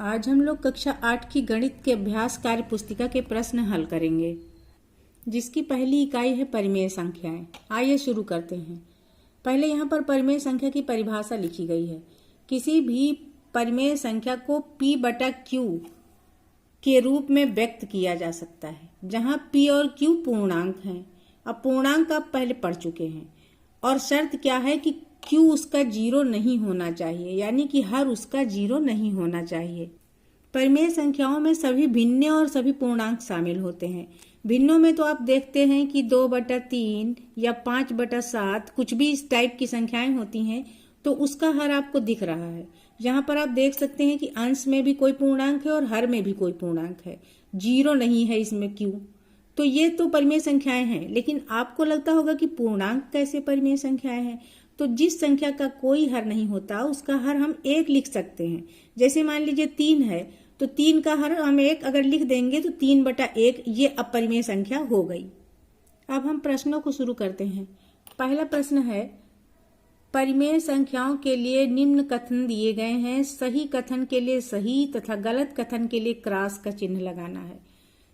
आज हम लोग कक्षा 8 की गणित के अभ्यास कार्य पुस्तिका के प्रश्न हल करेंगे, जिसकी पहली इकाई है परिमेय संख्याएं। आइए शुरू करते हैं। पहले यहाँ पर परिमेय संख्या की परिभाषा लिखी गई है। किसी भी परिमेय संख्या को P बटा Q के रूप में व्यक्त किया जा सकता है, जहाँ P और Q पूर्णांक हैं। अब पूर्णांक आप पहले पढ़ चुके हैं, और शर्त क्या है कि Q उसका जीरो नहीं होना चाहिए, यानी कि हर उसका जीरो नहीं होना चाहिए। परिमेय संख्याओं में सभी भिन्न और सभी पूर्णांक शामिल होते हैं। भिन्नों में तो आप देखते हैं कि 2/3 या 5/7 कुछ भी इस टाइप की संख्याएं होती हैं, तो उसका हर आपको दिख रहा है। यहाँ पर आप देख सकते हैं कि अंश में भी कोई पूर्णांक है और हर में भी कोई पूर्णांक है, जीरो नहीं है इसमें Q। तो ये तो परिमेय संख्याएं हैं, लेकिन आपको लगता होगा कि पूर्णांक कैसे परिमेय संख्याएं हैं। तो जिस संख्या का कोई हर नहीं होता उसका हर हम 1 लिख सकते हैं। जैसे मान लीजिए 3 है, तो 3 का हर हम 1 अगर लिख देंगे तो 3/1 ये अपरिमेय संख्या हो गई। अब हम प्रश्नों को शुरू करते हैं। पहला प्रश्न है, परिमेय संख्याओं के लिए निम्न कथन दिए गए हैं। सही कथन के लिए सही तथा गलत कथन के लिए क्रॉस का चिन्ह लगाना है।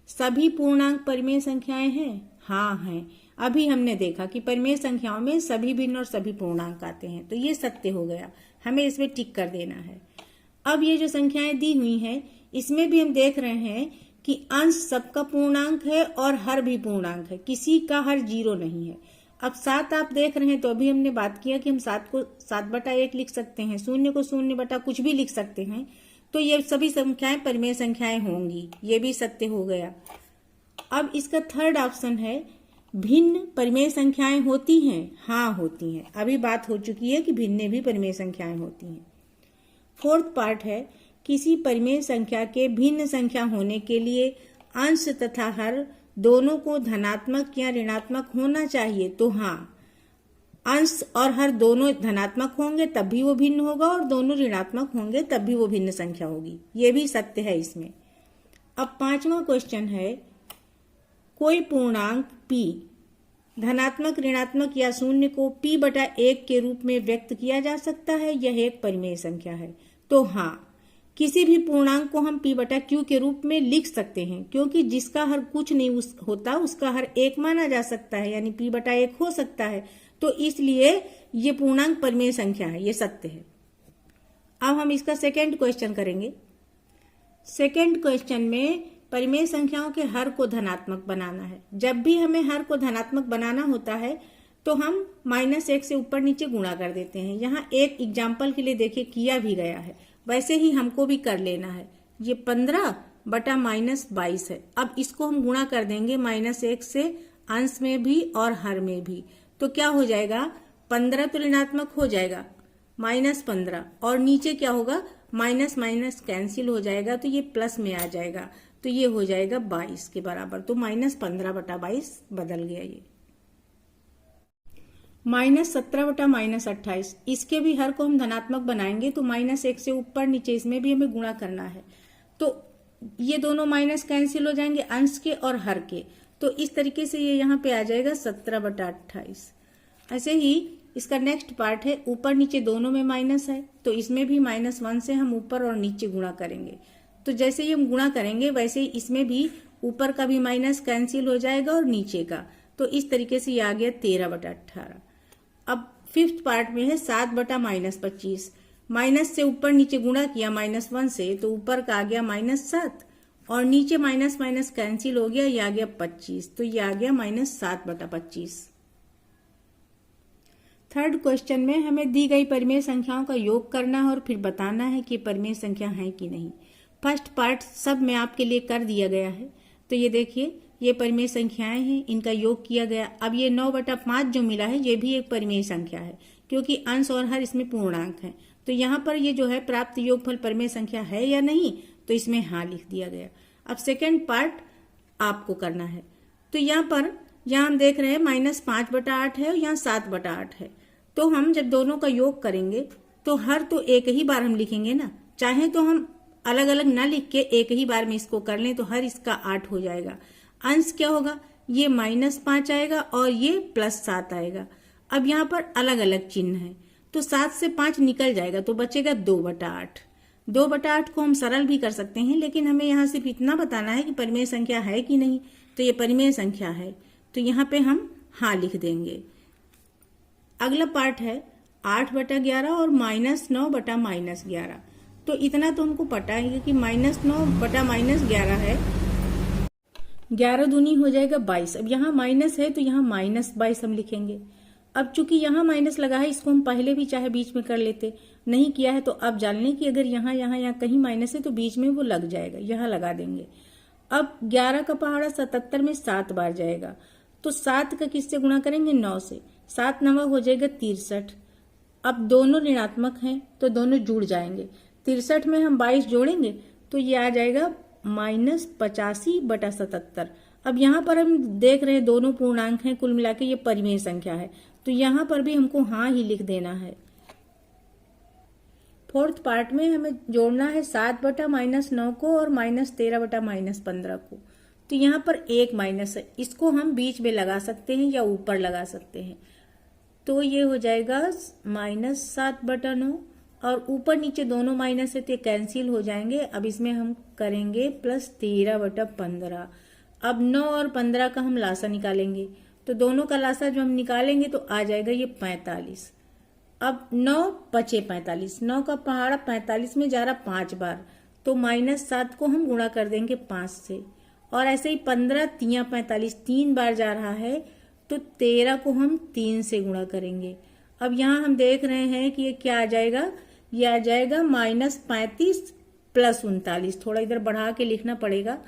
सभी पूर्णांक परिमेय संख्याएं हैं? हाँ हैं। अभी हमने देखा कि परिमेय संख्याओं में सभी भिन्न और सभी पूर्णांक आते हैं, तो ये सत्य हो गया, हमें इसमें टिक कर देना है। अब ये जो संख्याएं दी हुई हैं, इसमें भी हम देख रहे हैं कि अंश सबका पूर्णांक है और हर भी पूर्णांक है, किसी का हर जीरो नहीं है। अब 7 आप देख रहे हैं, तो अभी हमने बात किया कि हम 7 को 7/1 लिख सकते हैं, 0 को 0 कुछ भी लिख सकते हैं, तो ये सभी संख्याएं परिमेय संख्याएं होंगी, ये भी सत्य हो गया। अब इसका थर्ड ऑप्शन है, भिन्न परिमेय संख्याएं होती हैं? हाँ होती हैं, अभी बात हो चुकी है कि भिन्न भी परिमेय संख्याएं होती हैं। फोर्थ पार्ट है, किसी परिमेय संख्या के भिन्न संख्या होने के लिए अंश तथा हर दोनों को धनात्मक या ऋणात्मक होना चाहिए। तो हाँ, अंश और हर दोनों धनात्मक होंगे तब भी वो भिन्न होगा, और दोनों ऋणात्मक होंगे तब भी वो भिन्न संख्या होगी, ये भी सत्य है इसमें। अब पांचवा क्वेश्चन है, कोई पूर्णांक P धनात्मक, ऋणात्मक या शून्य को P/1 के रूप में व्यक्त किया जा सकता है, यह एक परिमेय संख्या है। तो हाँ, किसी भी पूर्णांक को हम P/Q के रूप में लिख सकते हैं, क्योंकि जिसका हर कुछ नहीं होता उसका हर 1 माना जा सकता है, यानी P/1 हो सकता है, तो इसलिए ये पूर्णांक परिमेय संख्या है, ये सत्य है। अब हम इसका सेकेंड क्वेश्चन करेंगे। सेकेंड क्वेश्चन में परिमेय संख्याओं के हर को धनात्मक बनाना है। जब भी हमें हर को धनात्मक बनाना होता है तो हम -1 से ऊपर नीचे गुणा कर देते हैं। यहाँ एक एग्जाम्पल के लिए देखिए किया भी गया है, वैसे ही हमको भी कर लेना है। ये 15/-22 है। अब इसको हम गुणा कर देंगे -1 से, अंश में भी और हर में भी, तो क्या हो जाएगा, 15 तो ऋणात्मक हो जाएगा, -15, और नीचे क्या होगा, माइनस माइनस कैंसिल हो जाएगा, तो ये प्लस में आ जाएगा, तो ये हो जाएगा 22 के बराबर। तो -15/22 बदल गया। ये -17/-28, इसके भी हर को हम धनात्मक बनाएंगे, तो -1 से ऊपर नीचे इसमें भी हमें गुणा करना है, तो ये दोनों माइनस कैंसिल हो जाएंगे, अंश के और हर के, तो इस तरीके से ये यहाँ पे आ जाएगा 17/28। ऐसे ही इसका नेक्स्ट पार्ट है, ऊपर नीचे दोनों में माइनस है, तो इसमें भी -1 से हम ऊपर और नीचे गुणा करेंगे। तो जैसे ही हम गुणा करेंगे वैसे ही इसमें भी ऊपर का भी माइनस कैंसिल हो जाएगा और नीचे का, तो इस तरीके से ये आ गया 13/18। अब फिफ्थ पार्ट में है 7/-25, माइनस से ऊपर नीचे गुणा किया -1 से, तो ऊपर का आ गया -7 और नीचे माइनस माइनस कैंसिल हो गया, ये आ गया 25, तो ये आ गया -7/25। थर्ड क्वेश्चन में हमें दी गई परिमेय संख्याओं का योग करना है और फिर बताना है कि परिमेय संख्या है कि नहीं। फर्स्ट पार्ट सब में आपके लिए कर दिया गया है, तो ये देखिए, ये परिमेय संख्याएं हैं, इनका योग किया गया। अब ये 9/5 जो मिला है, ये भी एक परिमेय संख्या है, क्योंकि अंश और हर इसमें पूर्णांक है। तो यहाँ पर ये जो है प्राप्त योगफल परिमेय संख्या है या नहीं, तो इसमें हाँ लिख दिया गया। अब सेकेंड पार्ट आपको करना है, तो यहाँ हम देख रहे हैं -5/8 है और यहाँ 7/8 है, तो हम जब दोनों का योग करेंगे तो हर तो एक ही बार हम लिखेंगे ना, चाहे तो हम अलग अलग ना लिख के एक ही बार में इसको कर लें, तो हर इसका 8 हो जाएगा। अंश क्या होगा, ये -5 आएगा और ये +7 आएगा। अब यहाँ पर अलग अलग चिन्ह है, तो 7 से 5 निकल जाएगा, तो बचेगा 2/8। 2/8 को हम सरल भी कर सकते हैं, लेकिन हमें यहाँ सिर्फ इतना बताना है कि परिमेय संख्या है कि नहीं। तो ये परिमेय संख्या है, तो यहाँ पे हम हाँ लिख देंगे। अगला पार्ट है 8/11 और -9/-11। तो इतना तो हमको पता है कि -9/-11 है। 11 दूनी हो जाएगा 22। अब यहाँ माइनस है तो यहाँ -22 हम लिखेंगे। अब चूंकि यहाँ माइनस लगा है, इसको हम पहले भी चाहे बीच में कर लेते, नहीं किया है तो अब जान लें कि अगर यहाँ कहीं माइनस है तो बीच में वो लग जाएगा, यहाँ लगा देंगे। अब 11 का पहाड़ा 77 में 7 बार जाएगा, तो 7 का किससे गुणा करेंगे? 9 से। 7 9 हो जाएगा 63। अब दोनों ऋणात्मक हैं तो दोनों जुड़ जाएंगे। 63 में हम 22 जोड़ेंगे तो ये आ जाएगा -85/77। अब यहाँ पर हम देख रहे हैं दोनों पूर्णांक हैं, कुल मिलाके ये परिमेय संख्या है, तो यहाँ पर भी हमको हाँ ही लिख देना है। फोर्थ पार्ट में हमें जोड़ना है 7/-9 को और -13/-15 को। तो यहाँ पर एक माइनस है, इसको हम बीच में लगा सकते हैं या ऊपर लगा सकते हैं। तो ये हो जाएगा -7/9 और ऊपर नीचे दोनों माइनस है तो ये कैंसिल हो जाएंगे। अब इसमें हम करेंगे +13/15। अब 9 और 15 का हम लासा निकालेंगे, तो दोनों का लासा जो हम निकालेंगे तो आ जाएगा ये 45। अब 9 बचे 45, 9 का पहाड़ा 45 में जा रहा 5 बार, तो -7 को हम गुणा कर देंगे 5 से। और ऐसे ही 15 3 45 3 बार जा रहा है, तो 13 को हम 3 से गुणा करेंगे। अब यहाँ हम देख रहे हैं कि ये क्या आ जाएगा, ये आ जाएगा -35 + 39। थोड़ा इधर बढ़ा के लिखना पड़ेगा,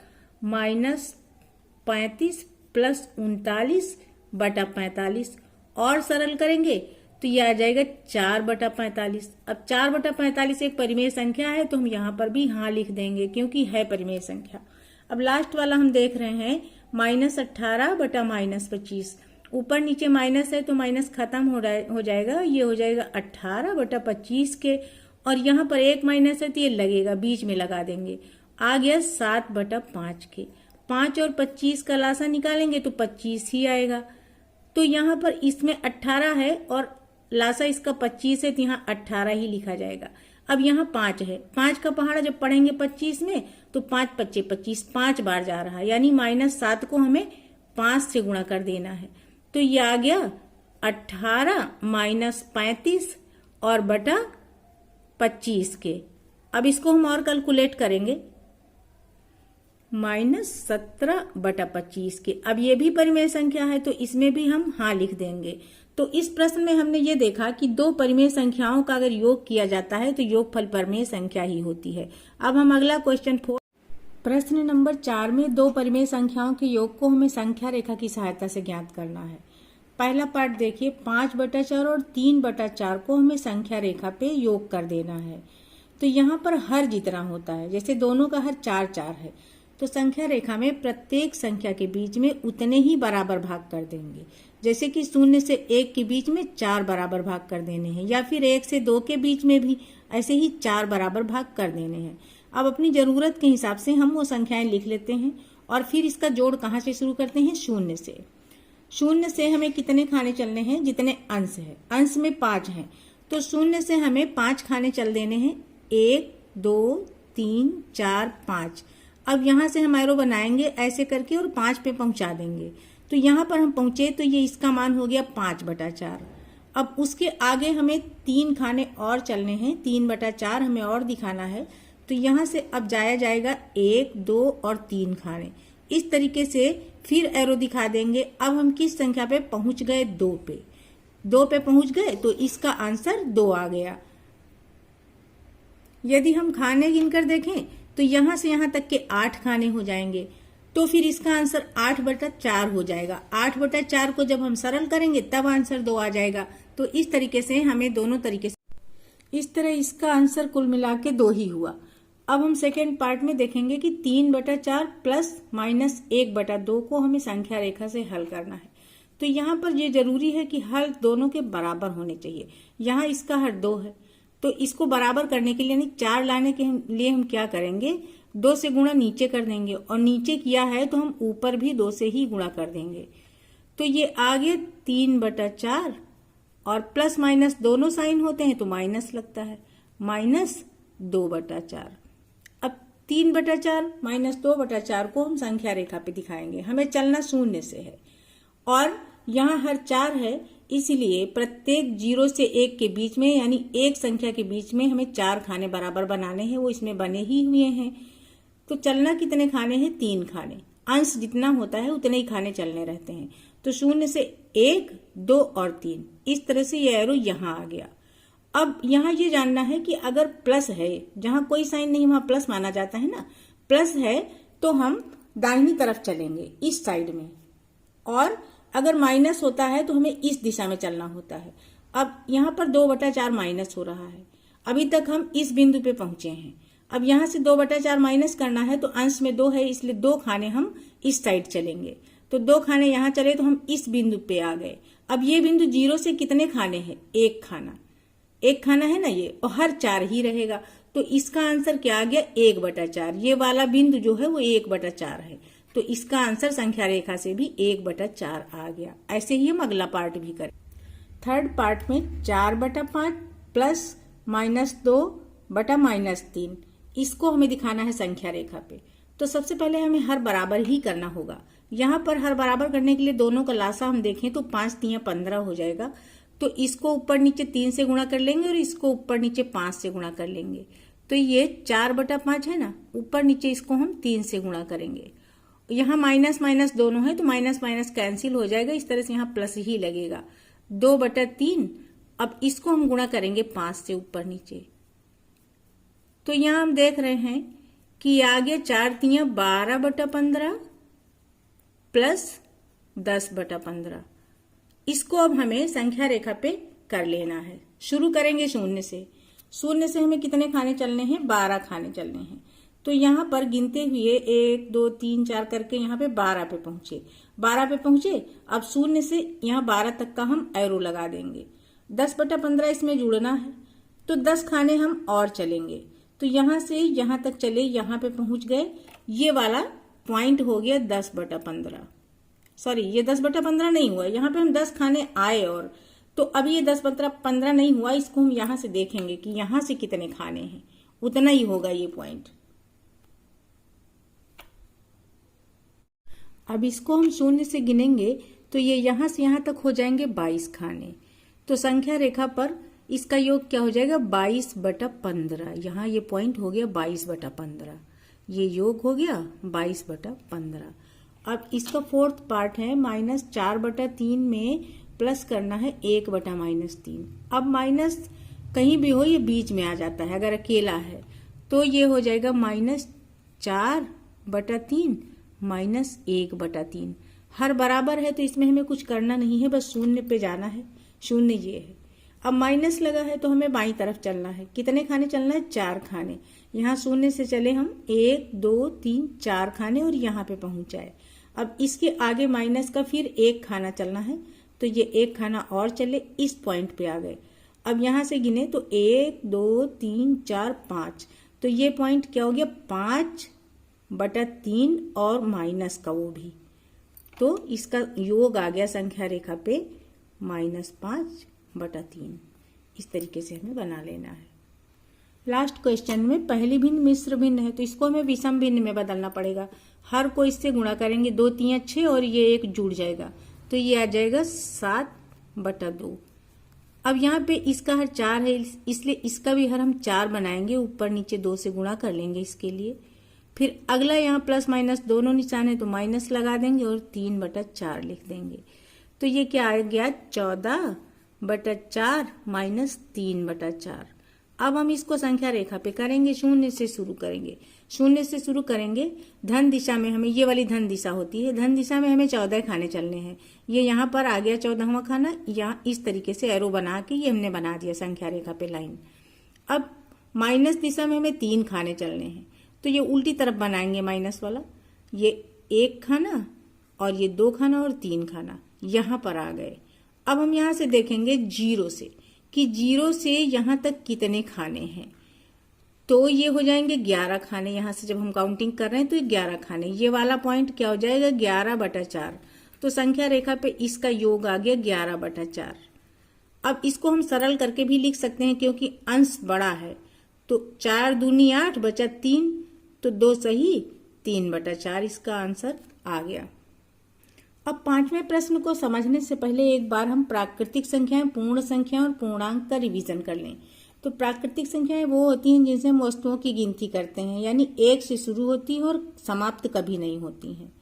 -35 + 39/45। और सरल करेंगे तो ये आ जाएगा 4/45। अब 4/45 एक परिमेय संख्या है, तो हम यहाँ पर भी हाँ लिख देंगे क्योंकि है परिमेय संख्या। अब लास्ट वाला हम देख रहे हैं -18/-25। ऊपर नीचे माइनस है तो माइनस खत्म हो जाएगा, ये हो जाएगा 18/25 के। और यहाँ पर एक माइनस है तो ये लगेगा, बीच में लगा देंगे, आ गया 7/5 के। 5 और 25 का लासा निकालेंगे तो 25 ही आएगा। तो यहाँ पर इसमें 18 है और लासा इसका 25 है, तो यहाँ 18 ही लिखा जाएगा। अब यहाँ 5 है, 5 का पहाड़ा जब पढ़ेंगे 25 में तो 5 × 25 5 बार जा रहा है, यानी -7 को हमें 5 से गुणा कर देना है। तो ये आ गया 18 - 35 और बटा 25 के। अब इसको हम और कैलकुलेट करेंगे, -17/25 के। अब ये भी परिमेय संख्या है तो इसमें भी हम हाँ लिख देंगे। तो इस प्रश्न में हमने ये देखा कि दो परिमेय संख्याओं का अगर योग किया जाता है तो योगफल परिमेय संख्या ही होती है। अब हम अगला क्वेश्चन 4, प्रश्न नंबर 4 में दो परिमेय संख्याओं के योग को हमें संख्या रेखा की सहायता से ज्ञात करना है। पहला पार्ट देखिए, 5/4 और 3/4 को हमें संख्या रेखा पे योग कर देना है। तो यहाँ पर हर जितना होता है, जैसे दोनों का हर 4 है, तो संख्या रेखा में प्रत्येक संख्या के बीच में उतने ही बराबर भाग कर देंगे। जैसे कि 0 से 1 के बीच में 4 बराबर भाग कर देने हैं, या फिर 1 से 2 के बीच में भी ऐसे ही 4 बराबर भाग कर देने हैं। अब अपनी जरूरत के हिसाब से हम वो संख्याएं लिख लेते हैं और फिर इसका जोड़ कहाँ से शुरू करते हैं? 0 से। 0 से हमें कितने खाने चलने हैं? जितने अंश है, अंश में 5 हैं, तो 0 से हमें 5 खाने चल देने हैं, 1 2 3 4 5। अब यहाँ से हम एरो बनाएंगे ऐसे करके और 5 पे पहुंचा देंगे। तो यहाँ पर हम पहुंचे तो ये इसका मान हो गया 5/4। अब उसके आगे हमें 3 खाने और चलने हैं, 3/4 हमें और दिखाना है। तो यहाँ से अब जाया जाएगा 1 2 और 3 खाने, इस तरीके से फिर एरो दिखा देंगे। अब हम किस संख्या पे पहुंच गए? 2 पे। 2 पे पहुंच गए तो इसका आंसर 2 आ गया। यदि हम खाने गिनकर देखें तो यहाँ से यहाँ तक के 8 खाने हो जाएंगे, तो फिर इसका आंसर 8/4 हो जाएगा। 8/4 को जब हम सरल करेंगे तब आंसर 2 आ जाएगा। तो इस तरीके से हमें दोनों तरीके से, इस तरह इसका आंसर कुल मिला के 2 ही हुआ। अब हम सेकेंड पार्ट में देखेंगे कि 3/4 ± 1/2 को हमें संख्या रेखा से हल करना है। तो यहाँ पर ये जरूरी है कि हल दोनों के बराबर होने चाहिए। यहाँ इसका हर 2 है, तो इसको बराबर करने के लिए यानी 4 लाने के लिए हम क्या करेंगे? 2 से गुणा नीचे कर देंगे, और नीचे किया है तो हम ऊपर भी 2 से ही गुणा कर देंगे। तो ये आगे 3/4 और प्लस माइनस दोनों साइन होते हैं तो माइनस लगता है, 2/4। अब 3/4 माइनस 2/4 को हम संख्या रेखा पे दिखाएंगे। हमें चलना शून्य से है और यहाँ हर 4 है, इसलिए प्रत्येक 0 से 1 के बीच में यानी एक संख्या के बीच में हमें 4 खाने बराबर बनाने हैं। वो इसमें बने ही हुए हैं। तो चलना कितने खाने हैं? 3 खाने। अंश जितना होता है उतने ही खाने चलने रहते हैं। तो 0 से 1, 2 और 3, इस तरह से ये एरो यहाँ आ गया। अब यहाँ ये जानना है कि अगर प्लस है, जहां कोई साइन नहीं वहां प्लस माना जाता है ना, प्लस है तो हम दाहिनी तरफ चलेंगे इस साइड में, और अगर माइनस होता है तो हमें इस दिशा में चलना होता है। अब यहाँ पर 2/4 माइनस हो रहा है। अभी तक हम इस बिंदु पे पहुंचे हैं। अब यहाँ से 2/4 माइनस करना है तो अंश में 2 है, इसलिए 2 खाने हम इस साइड चलेंगे। तो 2 खाने यहाँ चले तो हम इस बिंदु पे आ गए। अब ये बिंदु 0 से कितने खाने हैं? 1 खाना। 1 खाना है ना ये, और हर 4 ही रहेगा। तो इसका आंसर क्या आ गया? 1/4। ये वाला बिंदु जो है वो 1/4 है। तो इसका आंसर संख्या रेखा से भी 1/4 आ गया। ऐसे ही हम अगला पार्ट भी करें। थर्ड पार्ट में 4/5 प्लस -2/-3, इसको हमें दिखाना है संख्या रेखा पे। तो सबसे पहले हमें हर बराबर ही करना होगा। यहाँ पर हर बराबर करने के लिए दोनों का लासा हम देखें तो 5 × 3 = 15 हो जाएगा। तो इसको ऊपर नीचे 3 से गुणा कर लेंगे और इसको ऊपर नीचे 5 से गुणा कर लेंगे। तो ये 4/5 है ना, ऊपर नीचे इसको हम 3 से गुणा करेंगे। यहाँ माइनस माइनस दोनों है तो माइनस माइनस कैंसिल हो जाएगा, इस तरह से यहाँ प्लस ही लगेगा। 2/3। अब इसको हम गुणा करेंगे 5 से ऊपर नीचे। तो यहाँ हम देख रहे हैं कि आगे 4 × 3 = 12/15 प्लस 10/15। इसको अब हमें संख्या रेखा पे कर लेना है। शुरू करेंगे 0 से। 0 से हमें कितने खाने चलने हैं? 12 खाने चलने हैं। तो यहाँ पर गिनते हुए 1, 2, 3, 4 करके यहाँ पे 12 पे पहुंचे। 12 पे पहुंचे। अब 0 से यहाँ 12 तक का हम एरो लगा देंगे। 10/15 इसमें जुड़ना है तो 10 खाने हम और चलेंगे। तो यहाँ से यहाँ तक चले, यहाँ पे पहुंच गए। ये वाला पॉइंट हो गया 10/15। सॉरी, ये 10/15 नहीं हुआ, यहाँ पे हम 10 खाने आए और तो अब ये 10/15 नहीं हुआ। इसको हम यहाँ से देखेंगे कि यहाँ से कितने खाने हैं, उतना ही होगा ये पॉइंट। अब इसको हम 0 से गिनेंगे तो ये यहाँ से यहाँ तक हो जाएंगे 22 खाने। तो संख्या रेखा पर इसका योग क्या हो जाएगा? 22/15। यहाँ ये पॉइंट हो गया 22/15। ये योग हो गया 22/15। अब इसका फोर्थ पार्ट है -4/3 में प्लस करना है 1/-3। अब माइनस कहीं भी हो ये बीच में आ जाता है, अगर अकेला है तो ये हो जाएगा -4/3 -1/3। हर बराबर है तो इसमें हमें कुछ करना नहीं है, बस 0 पे जाना है। 0 ये है। अब माइनस लगा है तो हमें बाईं तरफ चलना है। कितने खाने चलना है? 4 खाने। यहाँ 0 से चले हम 1, 2, 3, 4 खाने और यहाँ पे पहुंच जाए। अब इसके आगे माइनस का फिर 1 खाना चलना है तो ये 1 खाना और चले, इस पॉइंट पे आ गए। अब यहाँ से गिने तो 1, 2, 3, 4, 5। तो ये पॉइंट क्या हो गया? 5/3 और माइनस का वो भी। तो इसका योग आ गया संख्या रेखा पे -5/3। इस तरीके से हमें बना लेना है। लास्ट क्वेश्चन में पहली भिन्न मिश्र भिन्न है तो इसको हमें विषम भिन्न में बदलना पड़ेगा। हर को इससे गुणा करेंगे, 2 × 3 = 6 और ये 1 जुड़ जाएगा तो ये आ जाएगा 7/2। अब यहाँ पे इसका हर 4 है, इसलिए इसका भी हर हम 4 बनाएंगे। ऊपर नीचे 2 से गुणा कर लेंगे इसके लिए। फिर अगला यहाँ प्लस माइनस दोनों निशान है तो माइनस लगा देंगे और 3/4 लिख देंगे। तो ये क्या आ गया? 14/4 -3/4। अब हम इसको संख्या रेखा पे करेंगे। 0 से शुरू करेंगे। 0 से शुरू करेंगे। धन दिशा में हमें, ये वाली धन दिशा होती है, धन दिशा में हमें 14 खाने चलने हैं। ये यहाँ पर आ गया 14वां खाना। यहाँ इस तरीके से एरो बना के ये हमने बना दिया संख्या रेखा पे लाइन। अब माइनस दिशा में हमें 3 खाने चलने हैं तो ये उल्टी तरफ बनाएंगे माइनस वाला। ये 1 खाना और ये 2 खाना और 3 खाना यहाँ पर आ गए। अब हम यहाँ से देखेंगे 0 से कि 0 से यहाँ तक कितने खाने हैं। तो ये हो जाएंगे 11 खाने। यहाँ से जब हम काउंटिंग कर रहे हैं तो 11 खाने। ये वाला पॉइंट क्या हो जाएगा? 11/4। तो संख्या रेखा पे इसका योग आ गया 11/4। अब इसको हम सरल करके भी लिख सकते हैं क्योंकि अंश बड़ा है तो 4 दूनी 8 बचा 3, तो 2 सही 3/4 इसका आंसर आ गया। अब 5वें प्रश्न को समझने से पहले एक बार हम प्राकृतिक संख्याएं, पूर्ण संख्याएं और पूर्णांक का रिवीजन कर लें। तो प्राकृतिक संख्याएं वो होती हैं जिनसे हम वस्तुओं की गिनती करते हैं, यानी 1 से शुरू होती है और समाप्त कभी नहीं होती हैं।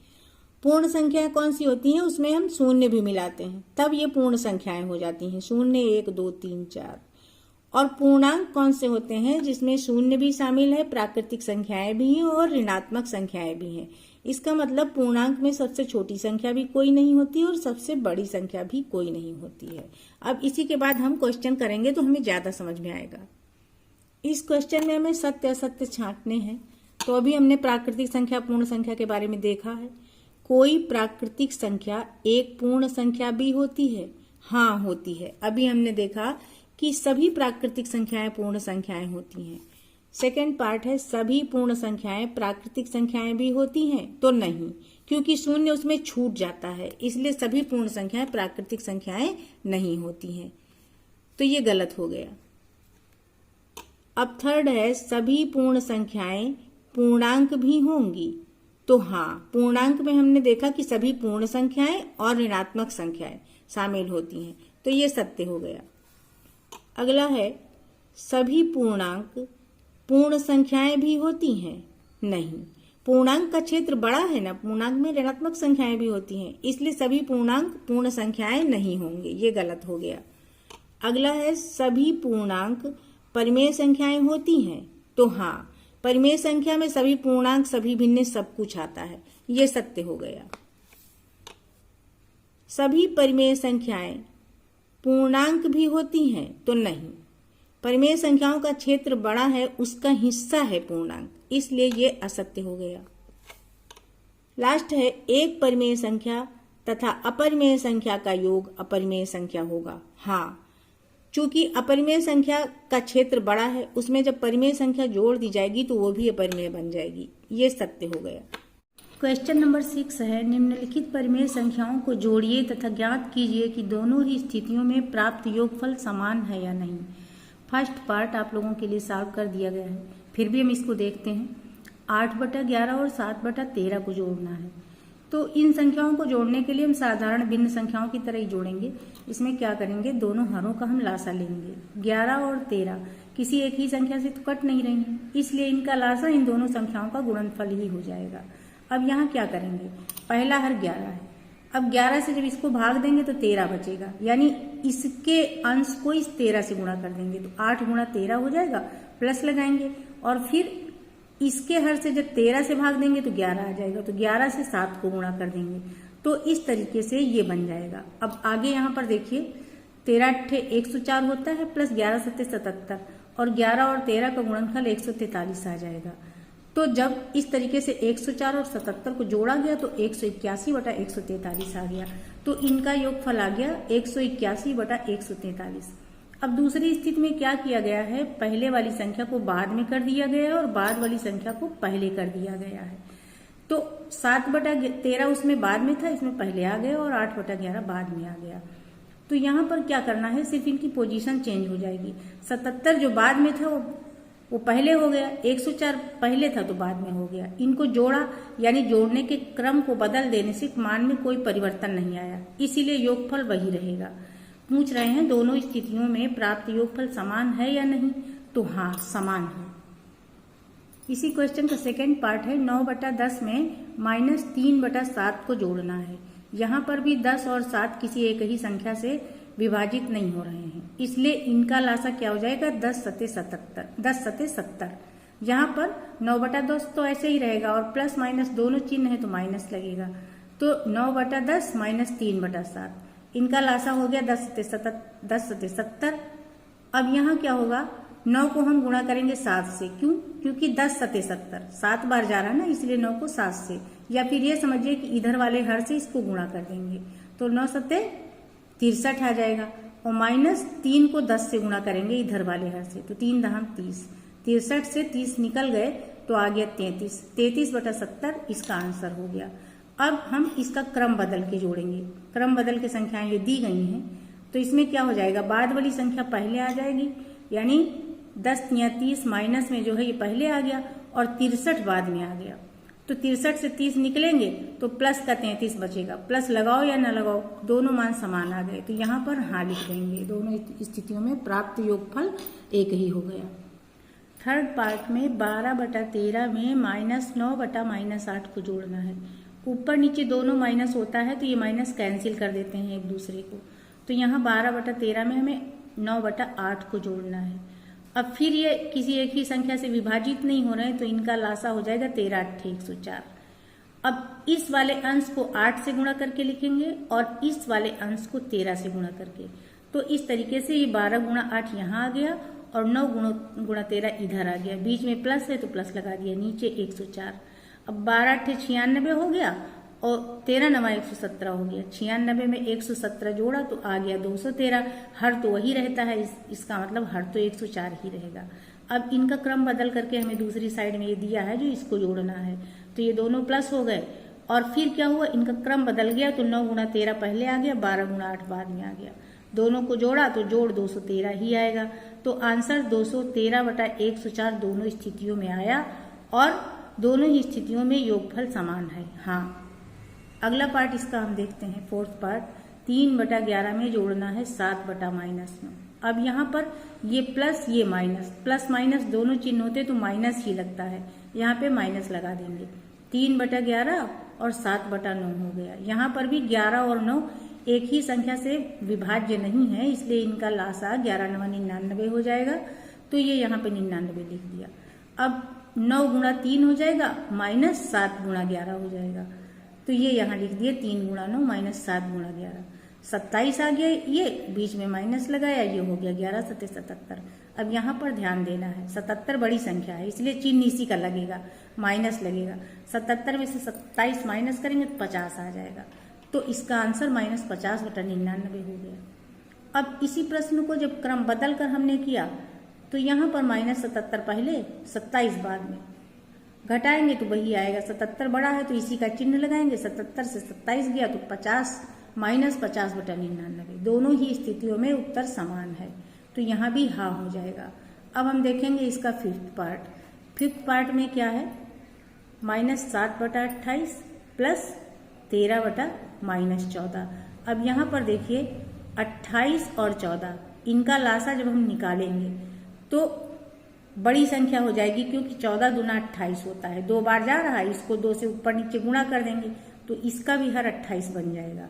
पूर्ण संख्याएं कौन सी होती हैं? उसमें हम शून्य भी मिलाते हैं, तब ये पूर्ण संख्याएं हो जाती हैं। 0, 1, 2, 3, 4। और पूर्णांक कौन से होते हैं? जिसमें शून्य भी शामिल है, प्राकृतिक संख्याएं भी हैं और ऋणात्मक संख्याएं भी हैं। इसका मतलब पूर्णांक में सबसे छोटी संख्या भी कोई नहीं होती और सबसे बड़ी संख्या भी कोई नहीं होती है। अब इसी के बाद हम क्वेश्चन करेंगे तो हमें ज्यादा समझ में आएगा। इस क्वेश्चन में हमें सत्य असत्य छांटने हैं। तो अभी हमने प्राकृतिक संख्या, पूर्ण संख्या के बारे में देखा है। कोई प्राकृतिक संख्या एक पूर्ण संख्या भी होती है? हाँ, होती है। अभी हमने देखा कि सभी प्राकृतिक संख्याएं पूर्ण संख्याएं होती हैं। सेकेंड पार्ट है, सभी पूर्ण संख्याएं प्राकृतिक संख्याएं भी होती हैं? तो नहीं, क्योंकि शून्य उसमें छूट जाता है, इसलिए सभी पूर्ण संख्याएं प्राकृतिक संख्याएं नहीं होती हैं। तो ये गलत हो गया। अब थर्ड है, सभी पूर्ण संख्याएं पूर्णांक भी होंगी? तो हाँ, पूर्णांक में हमने देखा कि सभी पूर्ण संख्याएं और ऋणात्मक संख्याएं शामिल होती हैं, तो ये सत्य हो गया। अगला है, सभी पूर्णांक पूर्ण संख्याएं भी होती हैं? नहीं, पूर्णांक का क्षेत्र बड़ा है ना, पूर्णांक में ऋणात्मक संख्याएं भी होती हैं, इसलिए सभी पूर्णांक पूर्ण संख्याएं नहीं होंगे, ये गलत हो गया। अगला है, सभी पूर्णांक परिमेय संख्याएं होती हैं? तो हाँ, परिमेय संख्या में सभी पूर्णांक, सभी भिन्न, सब कुछ आता है, ये सत्य हो गया। सभी परिमेय संख्याएं पूर्णांक भी होती हैं? तो नहीं, परिमेय संख्याओं का क्षेत्र बड़ा है, उसका हिस्सा है पूर्णांक, इसलिए ये असत्य हो गया। लास्ट है, एक परिमेय संख्या तथा अपरिमेय संख्या का योग अपरिमेय संख्या होगा? हाँ, चूंकि अपरिमेय संख्या का क्षेत्र बड़ा है, उसमें जब परिमेय संख्या जोड़ दी जाएगी तो वो भी अपरिमेय बन जाएगी, ये सत्य हो गया। क्वेश्चन नंबर 6 है, निम्नलिखित परिमेय संख्याओं को जोड़िए तथा ज्ञात कीजिए कि दोनों ही स्थितियों में प्राप्त योगफल समान है या नहीं। फर्स्ट पार्ट आप लोगों के लिए सॉल्व कर दिया गया है, फिर भी हम इसको देखते हैं। 8/11 और 7/13 को जोड़ना है। तो इन संख्याओं को जोड़ने के लिए हम साधारण भिन्न संख्याओं की तरह ही जोड़ेंगे। इसमें क्या करेंगे, दोनों हरों का हम लासा लेंगे। 11 और 13 किसी एक ही संख्या से तो कट नहीं रही हैं, इसलिए इनका लासा इन दोनों संख्याओं का गुणनफल ही हो जाएगा। अब यहाँ क्या करेंगे, पहला हर 11 है। अब 11 से जब इसको भाग देंगे तो 13 बचेगा, यानी इसके अंश को इस 13 से गुणा कर देंगे, तो 8 गुणा 13 हो जाएगा, प्लस लगाएंगे और फिर इसके हर से जब 13 से भाग देंगे तो 11 आ जाएगा, तो 11 से 7 को गुणा कर देंगे, तो इस तरीके से ये बन जाएगा। अब आगे यहाँ पर देखिए, 13 × 8 = 104 होता है, प्लस 11 × 7 = 77, और 11 और 13 का गुणनफल 143 आ जाएगा। तो जब इस तरीके से 104 और 77 को जोड़ा गया तो 181/143 आ गया, तो इनका योगफल आ गया 181/143। अब दूसरी स्थिति में क्या किया गया है, पहले वाली संख्या को बाद में कर दिया गया है और बाद वाली संख्या को पहले कर दिया गया है। तो 7/13 उसमें बाद में था, इसमें पहले आ गया, और 8/11 बाद में आ गया। तो यहाँ पर क्या करना है, सिर्फ इनकी पोजीशन चेंज हो जाएगी। 77 जो बाद में था वो पहले हो गया, 104 पहले था तो बाद में हो गया। इनको जोड़ा, यानी जोड़ने के क्रम को बदल देने से मान में कोई परिवर्तन नहीं आया, इसीलिए योगफल वही रहेगा। पूछ रहे हैं दोनों स्थितियों में प्राप्त योगफल समान है या नहीं, तो हाँ, समान है। इसी क्वेश्चन का सेकेंड पार्ट है, 9/10 में -3/7 को जोड़ना है। यहाँ पर भी 10 और 7 किसी एक ही संख्या से विभाजित नहीं हो रहे हैं, इसलिए इनका लासा क्या हो जाएगा, 10 × 70। यहाँ पर 9/10 तो ऐसे ही रहेगा और प्लस माइनस दोनों चिन्ह है तो माइनस लगेगा, तो 9/10 -3/7, इनका लासा हो गया 10 × 70। अब यहाँ क्या होगा, 9 को हम गुणा करेंगे 7 से, क्यों, क्योंकि 10 × 70 7 बार जा रहा है ना, इसलिए 9 को 7 से, या फिर ये समझिए कि इधर वाले हर से इसको गुणा कर देंगे, तो 9 × 7 = 63 आ जाएगा, और -3 को 10 से गुणा करेंगे इधर वाले हर से, तो 3 × 30, 63 से 30 निकल गए तो आ गया 33, 33/70 इसका आंसर हो गया। अब हम इसका क्रम बदल के जोड़ेंगे, क्रम बदल के संख्याएं ये दी गई हैं, तो इसमें क्या हो जाएगा, बाद वाली संख्या पहले आ जाएगी, यानी 10 तिया 30 माइनस में जो है ये पहले आ गया और 63 बाद में आ गया। तो 63 से 30 निकलेंगे तो प्लस का 33 बचेगा। प्लस लगाओ या ना लगाओ, दोनों मान समान आ गए, तो यहाँ पर हाँ लिख देंगे। दोनों स्थितियों में प्राप्त योगफल एक ही हो गया। थर्ड पार्ट में 12/13 में -9/-8 को जोड़ना है। ऊपर नीचे दोनों माइनस होता है तो ये माइनस कैंसिल कर देते हैं एक दूसरे को। तो यहाँ 12/13 में हमें 9/8 को जोड़ना है। अब फिर ये किसी एक ही संख्या से विभाजित नहीं हो रहे हैं तो इनका लासा हो जाएगा 13 8 104। अब इस वाले अंश को 8 से गुणा करके लिखेंगे और इस वाले अंश को 13 से गुणा करके। तो इस तरीके से ये 12 गुणा 8 यहाँ आ गया और 9 गुणा 13 इधर आ गया। बीच में प्लस है तो प्लस लगा दिया, नीचे 104। अब 12 8 96 हो गया और 13 9 117 हो गया। 96 में 117 जोड़ा तो आ गया 213। हर तो वही रहता है, इसका मतलब हर तो 104 ही रहेगा। अब इनका क्रम बदल करके हमें दूसरी साइड में ये दिया है जो इसको जोड़ना है, तो ये दोनों प्लस हो गए। और फिर क्या हुआ, इनका क्रम बदल गया तो 9 गुणा 13 पहले आ गया, 12 गुणा 8 बाद में आ गया। दोनों को जोड़ा तो जोड़ 213 ही आएगा। तो आंसर 213/104 दोनों स्थितियों में आया और दोनों ही स्थितियों में योगफल समान है। हाँ, अगला पार्ट इसका हम देखते हैं। फोर्थ पार्ट 3/11 में जोड़ना है 7/-9। अब यहाँ पर ये प्लस ये माइनस, प्लस माइनस दोनों चिन्ह होते तो माइनस ही लगता है, यहाँ पे माइनस लगा देंगे। 3/11 और 7/9 हो गया। यहाँ पर भी 11 और 9 एक ही संख्या से विभाज्य नहीं है, इसलिए इनका लासा 11 9 99 हो जाएगा। तो ये यहाँ पे 99 लिख दिया। अब 9 गुणा 3 हो जाएगा माइनस 7 गुणा 11 हो जाएगा। तो ये यहाँ लिख दिए 3 गुणा 9 माइनस 7 गुणा 11। 27 आ गया, ये बीच में माइनस लगाया, ये हो गया 11 7 77। अब यहाँ पर ध्यान देना है, 77 बड़ी संख्या है इसलिए चिन्ह इसी का लगेगा, माइनस लगेगा। 77 में से 27 माइनस करेंगे तो 50 आ जाएगा। तो इसका आंसर -50/99 हो गया। अब इसी प्रश्न को जब क्रम बदल कर हमने किया तो यहाँ पर -77 पहले 27 बाद में घटाएंगे तो वही आएगा। 77 बड़ा है तो इसी का चिन्ह लगाएंगे। 77 से 27 गया तो 50 -50/99। दोनों ही स्थितियों में उत्तर समान है, तो यहाँ भी हाँ हो जाएगा। अब हम देखेंगे इसका फिफ्थ पार्ट। फिफ्थ पार्ट में क्या है, -7/28 प्लस 13/-14। अब यहाँ पर देखिए 28 और 14 इनका लासा जब हम निकालेंगे तो बड़ी संख्या हो जाएगी, क्योंकि 14 दूना 28 होता है। 2 बार जा रहा है, इसको 2 से ऊपर नीचे गुणा कर देंगे तो इसका भी हर 28 बन जाएगा।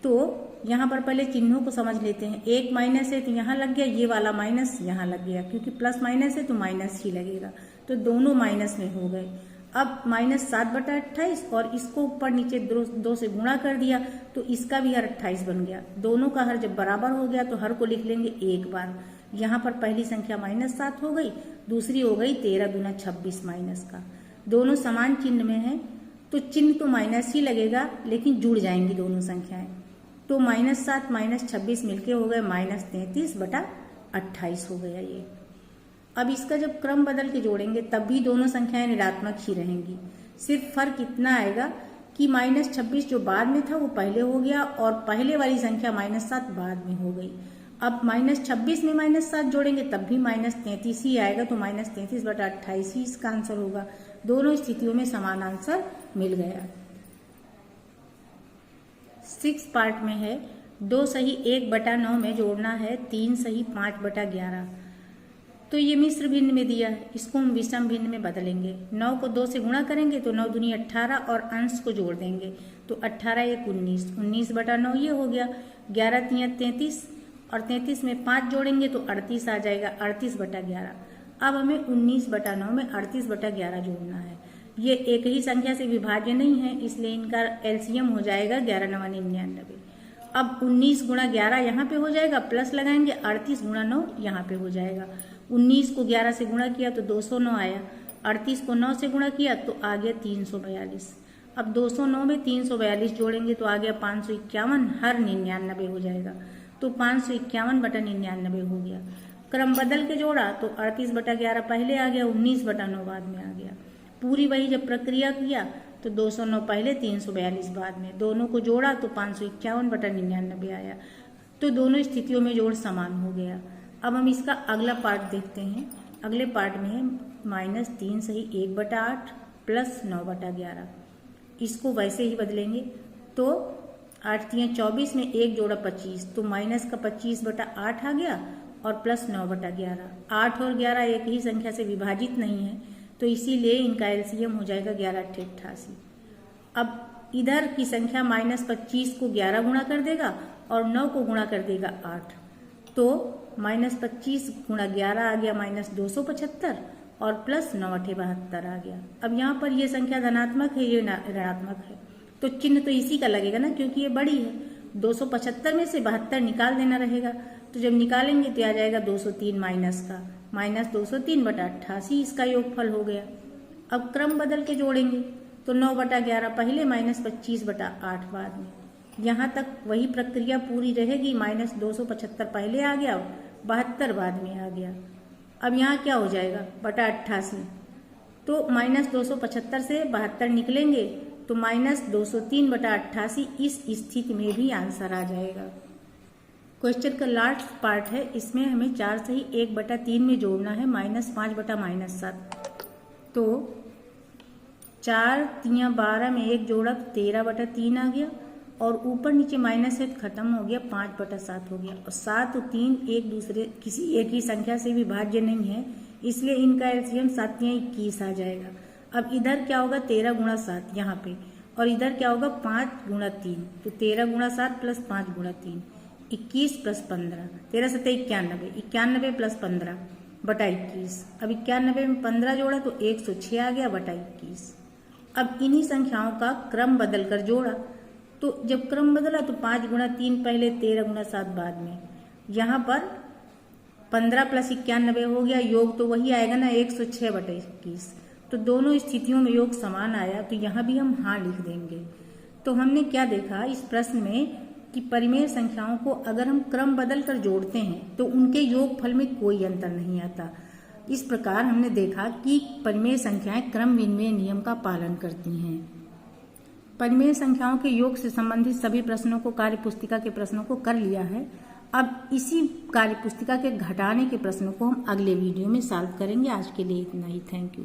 तो यहाँ पर पहले चिन्हों को समझ लेते हैं। एक माइनस है तो यहाँ लग गया, ये वाला माइनस यहाँ लग गया, क्योंकि प्लस माइनस है तो माइनस ही लगेगा। तो दोनों माइनस में हो गए। अब -7/28 और इसको ऊपर नीचे 2 से गुणा कर दिया तो इसका भी हर 28 बन गया। दोनों का हर जब बराबर हो गया तो हर को लिख लेंगे एक बार। यहाँ पर पहली संख्या -7 हो गई, दूसरी हो गई 13 दूना 26 माइनस का। दोनों समान चिन्ह में है तो चिन्ह तो माइनस ही लगेगा, लेकिन जुड़ जाएंगी दोनों संख्याएं। तो -7 -26 मिलके हो गए -33/28 हो गया ये। अब इसका जब क्रम बदल के जोड़ेंगे तब भी दोनों संख्याएं ऋणात्मक ही रहेंगी। सिर्फ फर्क इतना आएगा कि -26 जो बाद में था वो पहले हो गया और पहले वाली संख्या -7 बाद में हो गई। अब -26 में -7 जोड़ेंगे तब भी -33 ही आएगा, तो -33/28 ही इसका आंसर होगा। दोनों स्थितियों में समान आंसर मिल गया। 6 पार्ट में है 2 सही 1/9 में जोड़ना है 3 सही 5/11। तो ये मिश्र भिन्न में दिया है, इसको हम विषम भिन्न में बदलेंगे। 9 को 2 से गुणा करेंगे तो 9 दूनी 18 और अंश को जोड़ देंगे तो 18 1 19, 19/9 ये हो गया। 11 3 33 और 33 में 5 जोड़ेंगे तो 38 आ जाएगा, 38/11। अब हमें 19/9 में 38/11 जोड़ना है। ये एक ही संख्या से विभाज्य नहीं है, इसलिए इनका एलसीएम हो जाएगा 11 9 99। अब 19 गुणा 11 यहाँ पे हो जाएगा, प्लस लगाएंगे, 38 गुणा 9 यहाँ पे हो जाएगा। 19 को 11 से गुणा किया तो 209 आया, 38 को 9 से गुणा किया तो आ गया 342। अब 209 में 342 जोड़ेंगे तो आ गया 551, हर 99 हो जाएगा, तो 551/99 हो गया। क्रम बदल के जोड़ा तो 38/11 पहले आ गया, 19/9 बाद में आ गया। पूरी वही जब प्रक्रिया किया तो 209 पहले 342 बाद में, दोनों को जोड़ा तो 551/99 आया। तो दोनों स्थितियों में जोड़ समान हो गया। अब हम इसका अगला पार्ट देखते हैं। अगले पार्ट में है -3 सही 1/8 प्लस 9/11। इसको वैसे ही बदलेंगे तो 8 × 24 में 1 जोड़ा 25, तो माइनस का 25/8 आ गया और प्लस 9/11। 8 और 11 एक ही संख्या से विभाजित नहीं है, तो इसीलिए इनका एलसीएम हो जाएगा 11×88। अब इधर की संख्या -25 को 11 गुणा कर देगा और 9 को गुणा कर देगा 8, तो -25 × 11 आ गया -275 और प्लस 9×8 आ गया। अब यहाँ पर ये संख्या धनात्मक है, ये ऋणात्मक है, तो चिन्ह तो इसी का लगेगा ना, क्योंकि ये बड़ी है। 275 में से 72 निकाल देना रहेगा, तो जब निकालेंगे तो आ जाएगा 203 माइनस का -203/88 इसका योगफल हो गया। अब क्रम बदल के जोड़ेंगे तो 9/11 पहले -25/8 बाद में। यहाँ तक वही प्रक्रिया पूरी रहेगी, -275 पहले आ गया, 72 बाद में आ गया। अब यहाँ क्या हो जाएगा /88, तो -275 से 72 निकलेंगे तो -203/88 इस स्थिति में भी आंसर आ जाएगा। क्वेश्चन का लास्ट पार्ट है, इसमें हमें 4 सही 1/3 में जोड़ना है -5/-7। तो 4 × 12 में 1 जोड़ा तो 13/3 आ गया और ऊपर नीचे माइनस है खत्म हो गया, 5/7 हो गया। और 7 और 3 एक दूसरे किसी एक ही संख्या से विभाज्य नहीं है, इसलिए इनका एलसीएम 7 × 21 आ जाएगा। अब इधर क्या होगा 13 × 7 यहाँ पे, और इधर क्या होगा 5 × 3, तो 13 × 7 प्लस 5 × 3 21 प्लस 15, 13 × 7 91, 91 प्लस 15/21। अब 91 में 15 जोड़ा तो 106 आ गया /21। अब इन्हीं संख्याओं का क्रम बदल कर जोड़ा, तो जब क्रम बदला तो 5 × 3 पहले, 13 × 7 बाद में। यहाँ पर 15 प्लस 91 हो गया, योग तो वही आएगा ना 106/21, तो दोनों स्थितियों में योग समान आया, तो यहाँ भी हम हाँ लिख देंगे। तो हमने क्या देखा इस प्रश्न में कि परिमेय संख्याओं को अगर हम क्रम बदल कर जोड़ते हैं तो उनके योगफल में कोई अंतर नहीं आता। इस प्रकार हमने देखा कि परिमेय संख्याएं क्रम विनिमय नियम का पालन करती हैं। परिमेय संख्याओं के योग से संबंधित सभी प्रश्नों को कार्यपुस्तिका के प्रश्नों को कर लिया है। अब इसी कार्यपुस्तिका के घटाने के प्रश्नों को हम अगले वीडियो में सॉल्व करेंगे। आज के लिए इतना ही। Thank you.